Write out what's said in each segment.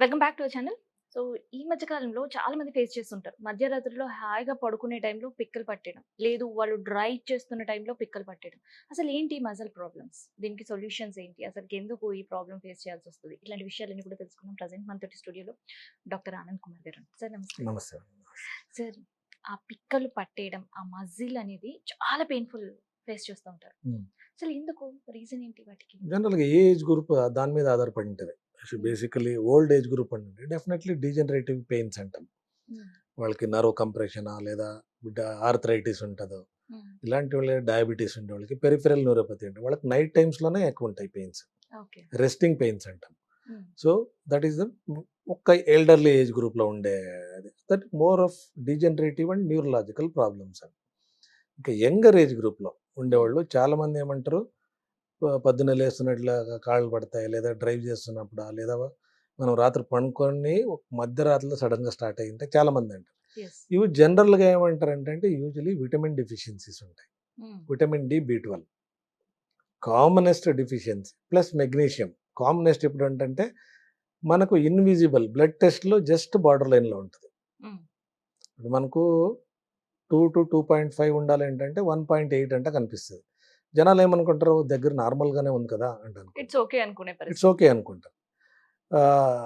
Welcome back to our channel. So, ఈ మధ్య కాలంలో చాలా మంది ఫేస్ చేస్తుంటారు. మధ్యరాత్రిలో హాయిగా పడుకునే టైంలో పిక్కలు పట్టేయడం. లేదు వాళ్ళు డ్రైవ్ చేస్తున్న టైంలో పిక్కలు పట్టేయడం. అసలేంటి మజిల్ ప్రాబ్లమ్స్? దీనికి సొల్యూషన్స్ ఏంటి? అసలుకెందుకు ఈ ప్రాబ్లమ్ ఫేస్ చేయాల్సొస్తది? ఇట్లాంటి విషయాలన్నీ కూడా తెలుసుకుందాం. ప్రెజెంట్ మనతోటి స్టూడియోలో డాక్టర్ ఆనంద్ కుమార్ గారు. సార్ నమస్తే. నమస్తే. సార్, ఆ పిక్కలు పట్టేయడం, ఆ మజిల్ అనేది చాలా పెయిన్‌ఫుల్ ఫేస్ చేస్తూ ఉంటారు. హ్మ్. అసలు ఎందుకు? రీజన్ ఏంటి వాటికి? జనరల్‌గా ఏ ఏజ్ గ్రూప్ దాని మీద ఆధారపడి ఉంటది. హ్మ్. బేసికల్లీ ఓల్డ్ ఏజ్ గ్రూప్ అంటే డెఫినెట్‌లీ డీజనరేటివ్ పెయిన్స్ అంటాం. హ్మ్. వాళ్ళకి నర్వ్ కంప్రెషనా లేదా ఆర్థరైటిస్ ఉంటదో, హ్మ్. ఇలాంటి వాళ్ళకి డయాబెటిస్ ఉండే వాళ్ళకి పెరిఫెరల్ న్యూరోపతి అంటే వాళ్ళకి నైట్ టైమ్స్‌లోనే ఎక్కువ ఉంటాయి పెయిన్స్. ఓకే. రెస్టింగ్ పెయిన్స్ అంటాం. హ్మ్. సో, దట్ ఈస్ ద ఒక ఎల్డర్లీ ఏజ్ గ్రూప్‌లో ఉండేది. That more of degenerative and neurological problems అని. ఇంకా యంగర్ ఏజ్ గ్రూప్‌లో హ్మ్. ఉండేవాళ్ళు చాలామంది ఏమంటారు పొద్దున్నే లేస్తున్నట్లుగా కాళ్ళు పడతాయి. లేదా డ్రైవ్ చేస్తున్నప్పుడా, లేదా మనం రాత్రి పండుకొని మధ్యరాత్రిలో సడెన్‌గా స్టార్ట్ అయ్యుంటాయి చాలామంది అంటారు. యెస్. ఇవి జనరల్‌గా ఏమంటారంటే యూజువల్లీ విటమిన్ డెఫిషియన్సీస్ ఉంటాయి. హ్మ్. విటమిన్ డి, బి12 commonest deficiency plus magnesium. Commonest ఎప్పుడంటంటే మనకు ఇన్విజిబుల్ బ్లడ్ టెస్ట్‌లో జస్ట్ బార్డర్ లైన్‌లో ఉంటది. హ్మ్. ఇప్పుడు మనకు 2-2.5 ఉండాలేంటంటే 1.8 అంట కనిపిస్తది. జనాలేమనుకుంటారు దగ్గర నార్మల్‌గానే ఉంది కదా! అంట ఇట్స్ అనుకుంటారు. ఓకే అనుకునే ఇట్స్ పరిస్థితి. ఓకే అనుకుంటారు.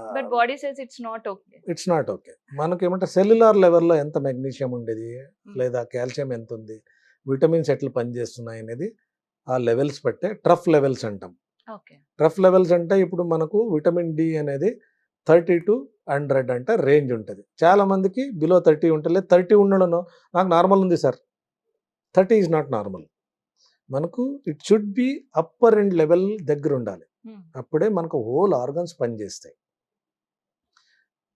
But ah, body says it's not okay. It's not okay. మనకేమంటే సెల్యులార్ లెవెల్‌లో ఎంత మెగ్నీషియం ఉండేది, హ్మ్. లేదా కాల్షియం ఎంతుంది, విటమిన్స్ ఎట్లా పనిచేస్తున్నాయనేది ఆ లెవెల్స్ బట్టే ట్రఫ్ లెవెల్స్ అంటాం. ఓకే. ట్రఫ్ లెవెల్స్ అంటే ఇప్పుడు మనకు విటమిన్ డి అనేది 30-100 అంట రేంజ్ ఉంటది. చాలా మందికి బిలో 30 ఉంటలే. 30 ఉండడం నాకు నార్మల్ ఉంది సార్. 30 is not normal. మనకు it should be upper end level దగ్గరుండాలి. హ్మ్. అప్పుడే మనకు హోల్ ఆర్గన్స్ పనిచేస్తాయి.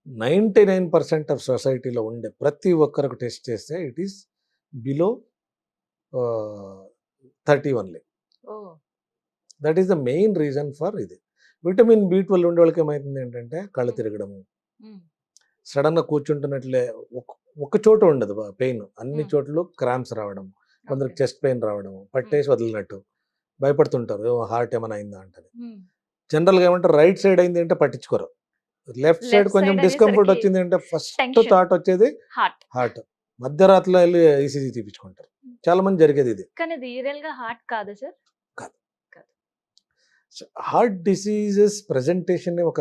99% ఆఫ్ సొసైటీలో ఉండే ప్రతి ఒక్కరికి టెస్ట్ చేస్తే it is below 30 only. Oh! That is the main reason for ఇది. విటమిన్ బి12 ఉండేవాళ్ళకి ఏమైతుంది ఏంటంటే కళ్ళు హ్మ్. తిరగడము, హ్మ్. సడెన్‌గా కూర్చుంటున్నట్లే ఒక ఒక చోట ఉండదు పెయిన్. అన్ని హ్మ్. చోట్ల క్రాంప్స్ రావడం, ఓకే. కొందరికి చెస్ట్ పెయిన్ రావడము, హ్మ్. పట్టేసి వదిలినట్టు భయపడుతుంటారు. హార్ట్ ఏమైనా అయిందా అంటది. హ్మ్. జనరల్‌గా ఏమంటారు రైట్ సైడ్ అయింది అంటే పట్టించుకోరు. లెఫ్ట్ సైడ్ లెఫ్ట్ కొంచెం సైడ్ డిస్కంఫర్ట్ అనేసరికి వచ్చింది అంటే ఫస్ట్ టెన్షన్. థాట్ వచ్చేది హార్ట్. హార్ట్. మధ్యరాత్రిలో ఎళ్లి ఈసీజీ తీపించుకుంటారు. చాలా మంది జరిగేది ఇది. కానీ అది రియల్‌గా హార్ట్ కాదా సార్? కాదు. కాదు. హార్ట్ డిసీజెస్ ప్రెజెంటేషనే ఒక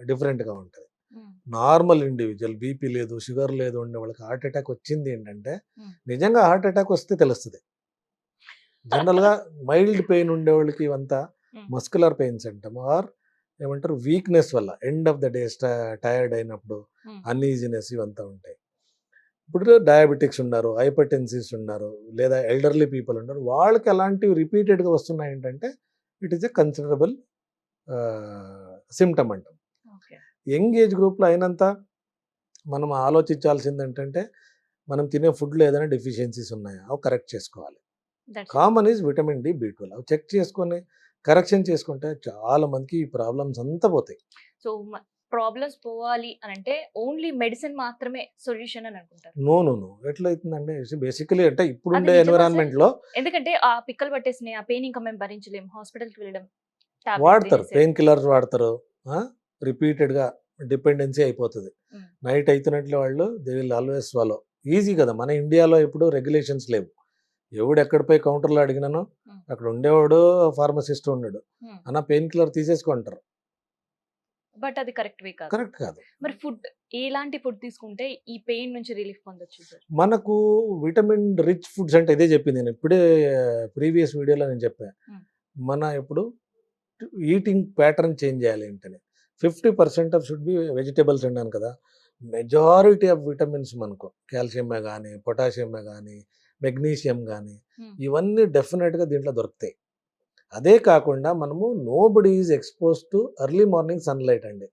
డిఫరెంట్‌గా ఉంటది. హ్మ్. నార్మల్ ఇండివిడ్యువల్ బీపీ లేదు, షుగర్ లేదు ఉండే వాళ్ళకి హార్ట్ అటాక్ వచ్చింది ఏంటంటే, హ్మ్. నిజంగా హార్ట్ అటాక్ వస్తే తెలుస్తది. జనరల్‌గా మైల్డ్ పెయిన్ ఉండేవాళ్ళకి ఇవంతా హ్మ్. మస్కులర్ పెయిన్స్ అంటాము. ఏమంటారు వీక్‌నెస్ వల్ల end of the day tired అయినప్పుడు హ్మ్. అన్‌ఈజీనెస్ ఇవంతా ఉంటాయి. ఇప్పుడు డయాబెటిక్స్ ఉన్నారు, హైపర్‌టెన్సివ్స్ ఉన్నారు, లేదా ఎల్డర్లీ పీపుల్ ఉన్నారు. వాళ్ళకి అలాంటివి రిపీటెడ్‌గా వస్తున్నాయంటంటే it is a considerable symptom అంటాం. ఓకే. యంగ్ ఏజ్ గ్రూప్‌లో అయినంత మనం ఆలోచించాల్సిందేంటంటే, మనం తినే ఫుడ్‌లో ఏదైనా డెఫిషియన్సీస్ ఉన్నాయా? అవి కరెక్ట్ చేసుకోవాలి. That's it. Common is vitamin D, బి12 అవి చెక్ చేసుకొని కరెక్షన్ చేసుకుంటే చాలా మందికి ఈ ప్రాబ్లమ్స్ అంతా పోతాయి. సో, ప్రాబ్లమ్స్ పోవాలి అనంటే ఓన్లీ మెడిసిన్ మాత్రమే సొల్యూషన్ అని అనుకుంటారు. No, no, no. ఎట్లయితుందంటే బేసికల్లీ అంటే అది ఇప్పుడుండే నిజమా సార్? ఎన్విరాన్మెంట్‌లో ఎందుకంటే ఆ పిక్కలు పట్టేసినాయి. ఆ పెయిన్ ఇంకా మేము భరించలేము. హాస్పిటల్‌కి వెళ్ళడం. టాబ్లెట్స్ వాడతారు. తినేసేయడం. పెయిన్ కిల్లర్స్ వాడతారు. ఆ! రిపీటెడ్‌గా డిపెండెన్సీ అయిపోతది. హ్మ్. నైట్ అయితున్నట్లే వాళ్ళు they will always swallow. Easy కదా! మన ఇండియాలో ఇప్పుడు రెగ్యులేషన్స్ లేవు. ఎవడు ఎక్కడ పోయి కౌంటర్‌లో అడిగినానో హ్మ్. అక్కడ ఉండేవాడు ఫార్మసిస్ట్ ఉన్నాడు. హ్మ్. అన్న పెయిన్ కిల్లర్ తీసేసుకో అంటారు. బట్ అది కరెక్ట్ వే కాదు. కరెక్ట్ కాదు. మరి ఫుడ్ ఎలాంటి ఫుడ్ తీసుకుంటే ఈ పెయిన్ నుంచి రిలీఫ్ పొందొచ్చు సార్? మనకు విటమిన్ రిచ్ ఫుడ్స్ అంటే ఇదే చెప్పింది నేను. ఇప్పుడే ప్రీవియస్ వీడియోలో నేను చెప్పా. హ్మ్. మన ఇప్పుడు ఈటింగ్ ప్యాటర్న్ చేంజ్ చేయాలి ఏంటని. 50% ఆఫ్ షుడ్ బి వెజిటబుల్స్ అన్నాను కదా! మెజారిటీ ఆఫ్ విటమిన్స్ మనకు కాల్షియమే గాని, పొటాషియమే గాని, మెగ్నీషియం గాని హ్మ్. ఇవన్నీ డెఫినిట్‌గా దీంట్లో దొరుకుతాయి. అదే కాకుండా మనము nobody is exposed to early morning sunlight అండి.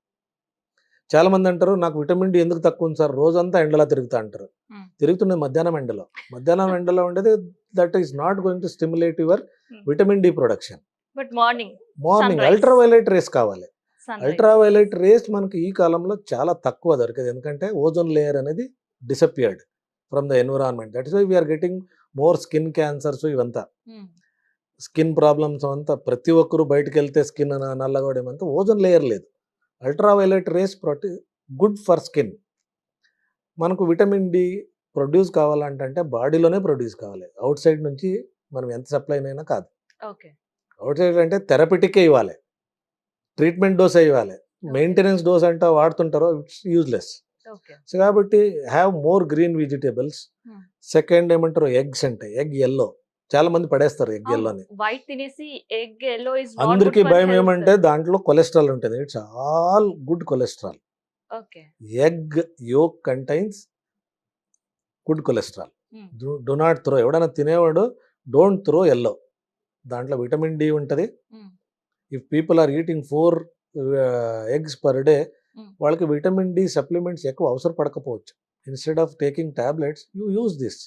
చాలామంది అంటారు నాకు విటమిన్ డి ఎందుకు తక్కువ ఉంది సార్ రోజంతా ఎండలో తిరుగుతా అంటారు. హ్మ్. తిరుగుతున్నది మధ్యాహ్నం ఎండలో. మధ్యాహ్నం ఎండలో ఉండేది that is not going to stimulate your hmm. Vitamin D production. But morning morning sunrise. Ultraviolet rays కావాలి. సన్‌రైజ్. అల్ట్రా వయలెట్ రేస్ మనకి ఈ కాలంలో చాలా తక్కువ దొరికేది. ఎందుకంటే ఓజోన్ లేయర్ అనేది disappeared from the environment. That is why we are getting more skin cancers ఇవంతా. హ్మ్. స్కిన్ ప్రాబ్లమ్స్ అంతా ప్రతి ఒక్కరు బయటికెళ్తే స్కిన్ నల్లగోవడం అంతా ఓజోన్ లేయర్ లేదు. Ultraviolet race good for skin. మనకు విటమిన్ డి ప్రొడ్యూస్ కావాలంటే బాడీలోనే ప్రొడ్యూస్ కావాలి, అవుట్ సైడ్ నుంచి మనం ఎంత సప్లై అయినా కాదు. ఓకే. అవుట్ సైడ్ అంటే థెరపిటికే ఇవ్వాలి, ట్రీట్మెంట్ డోస్ ఇవ్వాలి, మెయింటెనెన్స్ డోస్ అంటే వాడుతుంటారో ఇట్స్ యూజ్లెస్. ఓకే. సో కాబట్టి have more green vegetables. Second ఏమంటారు, ఎగ్స్ అంటే ఎగ్ ఎల్లో, చాలా మంది పడేస్తారు ఎగ్ ఎల్లోని. వైట్ తినేసి ఎగ్ ఎల్లో ఇస్ నాట్ అందరికీ గుడ్ ఫర్ భయం హెల్త్. ఏమంటే దాంట్లో కొలెస్ట్రాల్ ఉంటుంది. It's all good cholesterol. Okay. Egg yolk contains good cholesterol. Do not throw. ఎవడైనా తినేవాడు డోంట్ త్రో ఎల్లో. దాంట్లో విటమిన్ డి ఉంటుంది. If people are eating 4 eggs per day, వాళ్ళకి విటమిన్ డి సప్లిమెంట్స్ ఎక్కువ అవసరం పడకపోవచ్చు. Instead of taking tablets you use this.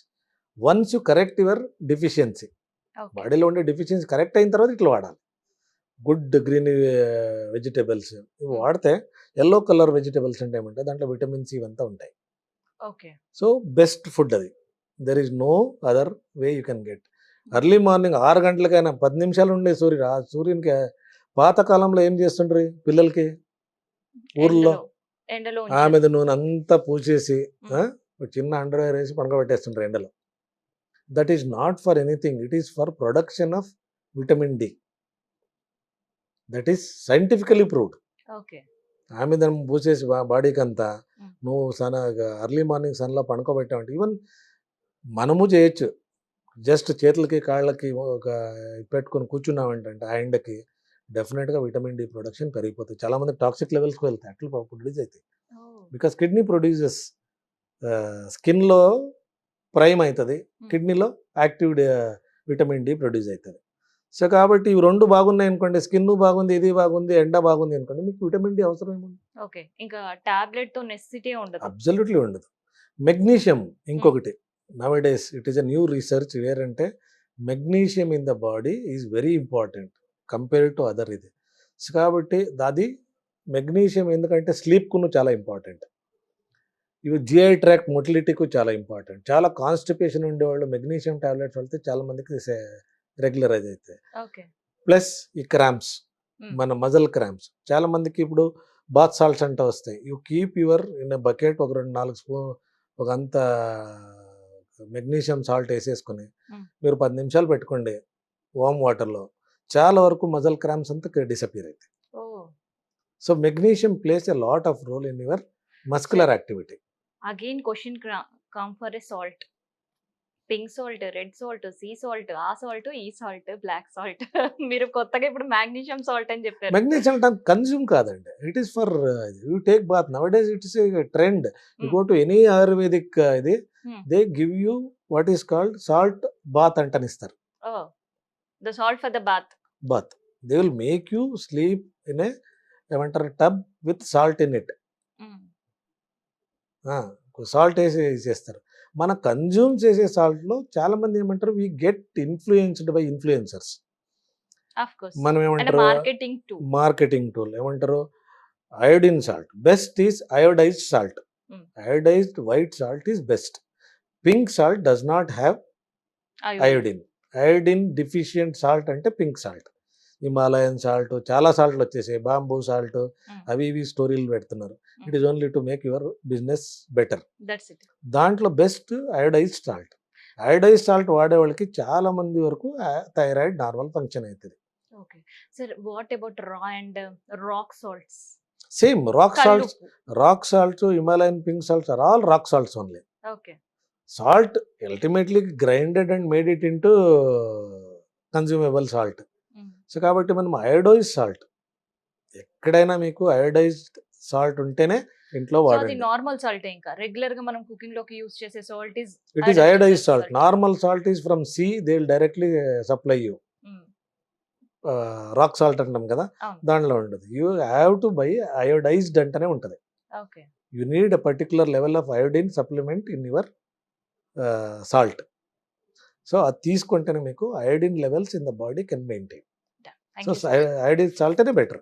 Once you correct your deficiency, బాడీలో ఉండే డెఫిషియన్సీ కరెక్ట్ అయిన తర్వాత ఇట్లా వాడాలి. గుడ్ గ్రీన్ వెజిటేబుల్స్ ఇవి వాడితే, ఎల్లో కలర్ వెజిటేబుల్స్ అంటే ఏమంటే దాంట్లో విటమిన్ సి ఇవంతా ఉంటాయి. ఓకే. సో బెస్ట్ ఫుడ్ అది. There is no other way you can get. Early morning 6 గంటలకైనా 10 నిమిషాలు ఉండే సూర్యునికి పాతకాలంలో ఏం చేస్తుండ్రి పిల్లలకి ఊర్లో, ఎండలో ఆమెద నూనె అంతా పూసేసి చిన్న అండర్వేర్ వేసి పనుకోబెట్టేస్తుంటారు ఎండలో. That is not for anything, it is for production of vitamin D. That is scientifically proved. Okay. ఆమెద పూసేసి బాడీకి అంతా నువ్వు ఎర్లీ మార్నింగ్ సన్లో పనుకోబెట్టామంటే, ఈవెన్ మనము చేయొచ్చు. జస్ట్ చేతులకి కాళ్ళకి ఒక పెట్టుకొని కూర్చున్నామంటే ఆ ఎండకి డెఫినెట్గా విటమిన్ డి ప్రొడక్షన్ పెరిగిపోతుంది. చాలామంది టాక్సిక్ లెవెల్స్కి వెళ్తాయి, అట్లా ప్రొడ్యూస్ అవుతాయి. బికాస్ కిడ్నీ ప్రొడ్యూసెస్, స్కిన్లో ప్రైమ్ అవుతుంది, కిడ్నీలో యాక్టివ్ విటమిన్ డి ప్రొడ్యూస్ అవుతుంది. సో కాబట్టి ఇవి రెండు బాగున్నాయి అనుకోండి, స్కిన్ బాగుంది, ఇది బాగుంది, ఎండ బాగుంది అనుకోండి, మీకు విటమిన్ డి అవసరం ఏముంది? ఓకే. ఇంకా టాబ్లెట్తో నెసెసిటీ ఉండదు. అబ్సల్యూట్లీ ఉండదు. మెగ్నీషియం ఇంకొకటి. Nowadays it is a new research వేరంటే magnesium in the body is very important compare to other ఇది. సో కాబట్టి అది మెగ్నీషియం ఎందుకంటే స్లీప్కు చాలా ఇంపార్టెంట్, ఇవి జిఐ ట్రాక్ మొటిలిటీకు చాలా ఇంపార్టెంట్. చాలా కాన్స్టిపేషన్ ఉండేవాళ్ళు మెగ్నీషియం టాబ్లెట్స్ వెళ్తే చాలా మందికి రెగ్యులరైజ్ అవుతాయి. ఓకే. ప్లస్ ఈ క్రాంప్స్, మన మజల్ క్రాంప్స్ చాలా మందికి ఇప్పుడు బాత్ సాల్ట్స్ అంటే వస్తాయి. You keep your in bucket ఒక 2-4 స్పూన్ ఒక అంత మెగ్నీషియం సాల్ట్ వేసేసుకొని మీరు 10 నిమిషాలు పెట్టుకోండి వామ్ వాటర్లో, చాలా వరకు మజల్ క్రాంప్స్ అంతా డిసపియర్ అవుతాయి. So magnesium plays a lot of role in your muscular activity. Again question come for a salt. Pink salt, red salt, sea salt, ఆ సాల్ట్, ఈ సాల్ట్, బ్లాక్ సాల్ట్. మీరు కొత్తగా ఇప్పుడు మాగ్నీషియం సాల్ట్ అని చెప్పారు. Magnesium అంటే consume కాదండి, it is for you take bath. Nowadays it's a trend. You go to any Ayurvedic ఇది, they give you what is called salt bath అంటనిస్తారు. The salt for the bath. They will make you sleep in a ఏమంటారు tub with salt in it. Salt వేసి చేస్తారు. మన consume చేసే సాల్ట్లో చాలా మంది ఏమంటారు, we get influenced by influencers. మనం ఏమంటారు, మార్కెటింగ్ టూల్ ఏమంటారు, iodine salt. Best is iodized salt. Iodized white salt is best. Pink salt does not have iodine. Iodine deficient salt అంటే పింక్ సాల్ట్. హిమాలయన్ సాల్ట్, చాలా సాల్ట్లు వచ్చేసాయి, బాంబూ సాల్ట్, అవి ఇవి స్టోరీలు పెడుతున్నారు. It is only to make your business better. దాంట్లో best iodized salt. Iodized salt వాడే వాళ్ళకి చాలా మంది వరకు థైరాయిడ్ నార్మల్ ఫంక్షన్ అవుతుంది. Okay sir, what about raw and rock salts? Same rock salts, Himalayan pink salts are all rock salts only. Okay. Salt ultimately grinded and made it into consumable salt. So కాబట్టి మనం iodised salt, ఎక్కడైనా మీకు iodised salt ఉంటేనే ఇంట్లో వాడండి. Normal salt ఇంకా regular గా మనం కుకింగ్ లోకి యూస్ చేసే salt is it is iodized salt. Normal salt is from sea, they will directly supply you. Rock salt అంటాం కదా, దాంట్లో ఉండదు. You have to buy iodized అంటేనే ఉంటుంది. You need a particular level of iodine supplement in your salt. So అది తీసుకుంటేనే మీకు iodine levels in the body can maintain. So iodized salt అనే బెటర్.